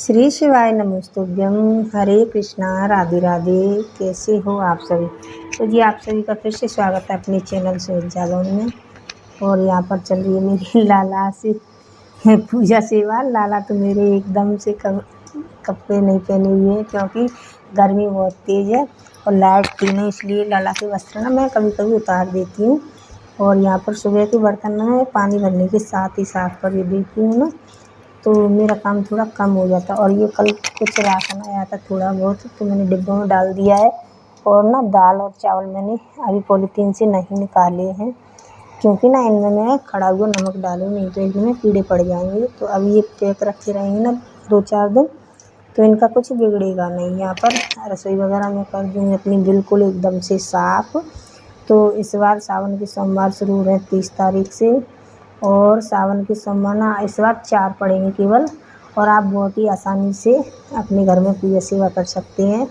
श्री शिवाय नमस्तुभ्यम। हरे कृष्णा, राधे राधे। कैसे हो आप सभी? तो जी आप सभी का फिर से स्वागत है अपने चैनल सुविधा लोन में। और यहाँ पर चल रही है मेरी लाला से पूजा सेवा। लाला तो मेरे एकदम से कपड़े नहीं पहने हुए हैं क्योंकि गर्मी बहुत तेज़ है और लाइट थी नहीं, इसलिए लाला के वस्त्र ना मैं कभी कभी उतार देती हूँ। और यहाँ पर सुबह के बर्तन में पानी भरने के साथ ही साफ कर देती हूँ ना, तो मेरा काम थोड़ा कम हो जाता। और ये कल कुछ राशन आया था थोड़ा बहुत, तो मैंने डिब्बों में डाल दिया है। और ना दाल और चावल मैंने अभी पॉलीथीन से नहीं निकाले हैं क्योंकि ना इनमें मैं खड़ा हुआ नमक डालूँ, नहीं तो इनमें कीड़े पड़ जाएंगे। तो अब ये पैक रखे रहेंगे ना 2-4 दिन, तो इनका कुछ बिगड़ेगा नहीं। यहाँ पर रसोई वगैरह मैं कर दूँगी अपनी बिल्कुल एकदम से साफ़। तो इस बार सावन के सोमवार शुरू हो रहे हैं 30 तारीख से, और सावन के सोमवार ना इस बार 4 पड़ेंगे केवल। और आप बहुत ही आसानी से अपने घर में पूजा सेवा कर सकते हैं।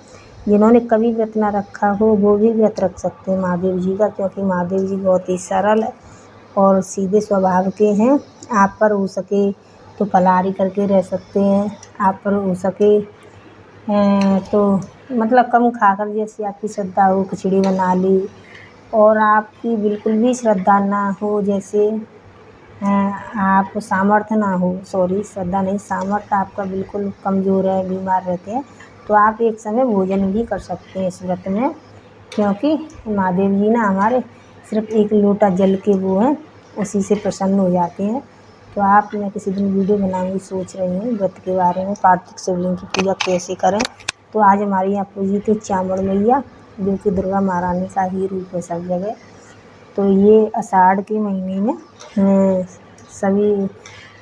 जिन्होंने कभी व्रत ना रखा हो वो भी व्रत रख सकते हैं महादेव जी का, क्योंकि महादेव जी बहुत ही सरल और सीधे स्वभाव के हैं। आप पर हो सके तो फलाहारी करके रह सकते हैं, आप पर हो सके तो मतलब कम खाकर, जैसे आपकी श्रद्धा हो खिचड़ी बना ली। और आपकी बिल्कुल भी श्रद्धा ना हो, जैसे आप सामर्थ्य ना हो, सॉरी श्रद्धा नहीं, सामर्थ्य आपका बिल्कुल कमज़ोर है, बीमार रहते हैं, तो आप एक समय भोजन भी कर सकते हैं इस व्रत में। क्योंकि महादेव जी ना हमारे सिर्फ एक लोटा जल के वो हैं, उसी से प्रसन्न हो जाते हैं। तो मैं किसी दिन वीडियो बनाऊंगी, सोच रही हूँ व्रत के बारे में, कार्तिक शिवलिंग की पूजा कैसे करें। तो आज हमारे यहाँ पूजी थी चामुंड मैया, जो कि दुर्गा महारानी का ही रूप है सब जगह। तो ये आषाढ़ के महीने में सभी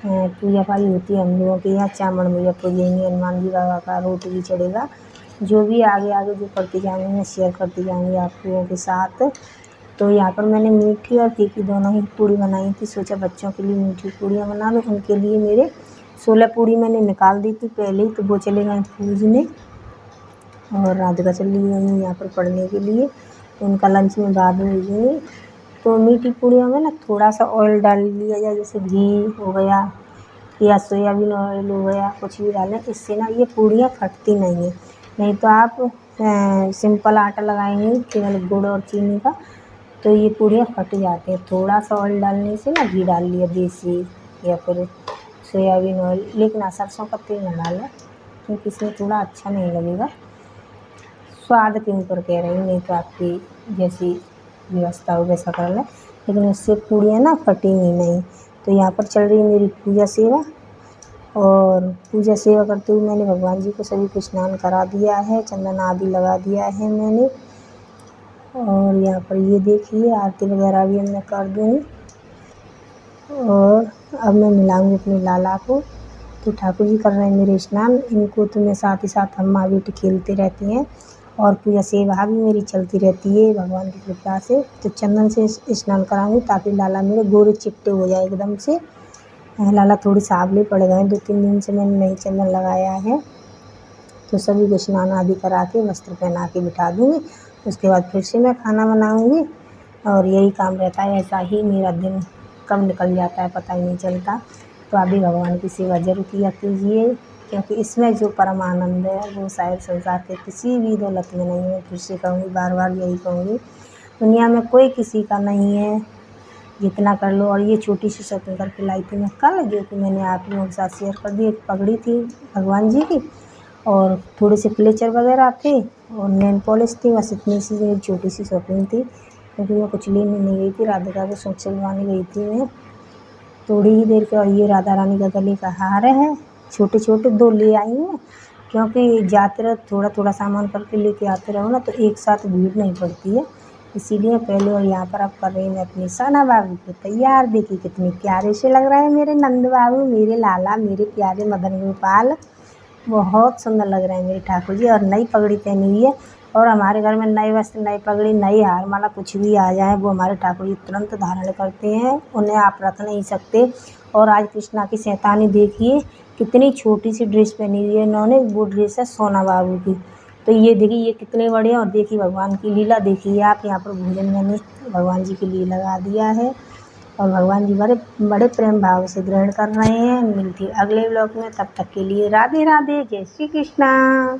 पूजा पाली होती है हम लोगों के यहाँ। चामुंड मैया पूजेंगे, हनुमान जी बाबा का रोट भी चढ़ेगा। जो भी आगे आगे जो करती जाऊँगी मैं शेयर करती जाऊँगी आप लोगों के साथ। तो यहाँ पर मैंने मीठी और फीकी दोनों ही पूड़ी बनाई थी। सोचा बच्चों के लिए मीठी पूड़ियाँ बना लूँ, उनके लिए मेरे 16 पूड़ी मैंने निकाल दी थी पहले ही, तो वो चले गए पूजने। और राधिका चली गई यहाँ पर पढ़ने के लिए, तो उनका लंच में बाद में भेजूँगी। तो मीठी पूड़ियों में ना थोड़ा सा ऑयल डाल लिया जाए, जैसे घी हो गया या सोयाबीन ऑयल हो गया, कुछ भी डालें, इससे ना ये पूड़ियाँ फटती नहीं है। नहीं तो आप सिंपल आटा लगाएंगे केवल गुड़ और चीनी का, तो ये पूड़ियाँ फट जाती हैं। थोड़ा सा ऑयल डालने से ना, घी डाल लिया देसी या फिर सोयाबीन ऑयल, लेकिन सरसों का तेल ना डालें क्योंकि इसमें थोड़ा अच्छा नहीं लगेगा। स्वाद के ऊपर कह रही हूँ, नहीं तो आपकी जैसी व्यवस्था हो वैसा कर लें, लेकिन उससे पूड़ियाँ ना फटेंगी नहीं। तो यहाँ पर चल रही है मेरी पूजा सेवा। और पूजा सेवा करते हुए मैंने भगवान जी को सभी को स्नान करा दिया है, चंदन आदि लगा दिया है मैंने। और यहाँ पर ये देखिए आरती वगैरह भी मैं कर दूँगी। और अब मैं मिलाऊंगी अपनी लाला को। तो ठाकुर जी कर रहे हैं मेरे स्नान, इनको तो मैं साथ ही साथ हम माँ बेटी खेलते रहती हैं। और पूजा सेवा भी मेरी चलती रहती है भगवान की कृपा से। तो चंदन से स्नान कराऊंगी ताकि लाला मेरे गोरे चिट्टे हो जाए एकदम से। लाला थोड़ी सांवले पड़ गए, 2-3 दिन से मैंने नहीं चंदन लगाया है। तो सभी को स्नान आदि करा के वस्त्र पहना के बिठा दूँगी। उसके बाद फिर से मैं खाना बनाऊँगी और यही काम रहता है। ऐसा ही मेरा दिन कब निकल जाता है पता ही नहीं चलता। तो आप भी भगवान की सेवा ज़रूर किया कीजिए, क्योंकि इसमें जो परम आनंद है वो शायद संसार के किसी भी दौलत में नहीं है। फिर से कहूँगी, बार बार यही कहूँगी, दुनिया में कोई किसी का नहीं है, जितना कर लो। और ये छोटी सी शॉपिंग करके लाई थी मैं कल, जो कि मैंने आप लोगों के साथ शेयर कर दी। एक पगड़ी थी भगवान जी की, और थोड़े से क्लेचर वगैरह थे और नेल पॉलिश थी। बस इतनी सी मेरी छोटी सी शॉपिंग थी, क्योंकि मैं कुछ लेने नहीं गई थी, राधिका को सूट सिलवाने गई थी मैं थोड़ी ही देर के। और ये राधा रानी का गले का हार है, छोटे छोटे 2 ले आई हूँ, क्योंकि जाते रहो थोड़ा थोड़ा सामान करके लेके आते रहो ना, तो एक साथ भीड़ नहीं पड़ती है, इसीलिए पहले। और यहाँ पर अब कर रही मैं अपनी सना बाबू को तैयार। देखिए कितने प्यारे से लग रहे हैं मेरे नंद बाबू, मेरे लाला, मेरे प्यारे मदन गोपाल, बहुत सुंदर लग रहे हैं मेरे ठाकुर जी। और नई पगड़ी पहनी हुई है। और हमारे घर में नए वस्त्र, नई पगड़ी, नई हार माला कुछ भी आ जाए, वो हमारे ठाकुर जी तुरंत धारण करते हैं, उन्हें आप रख नहीं सकते। और आज कृष्णा की शैतानी देखिए, कितनी छोटी सी ड्रेस पहनी हुई है इन्होंने, वो ड्रेस है सोना बाबू की। तो ये देखिए ये कितने बड़े हैं। और देखिए भगवान की लीला देखिए आप, यहाँ पर भोजन मैंने भगवान जी के लिए लगा दिया है। और भगवान जी बड़े बड़े प्रेम भाव से ग्रहण कर रहे हैं। मिलती अगले ब्लॉग में, तब तक के लिए राधे राधे, जय श्री कृष्णा।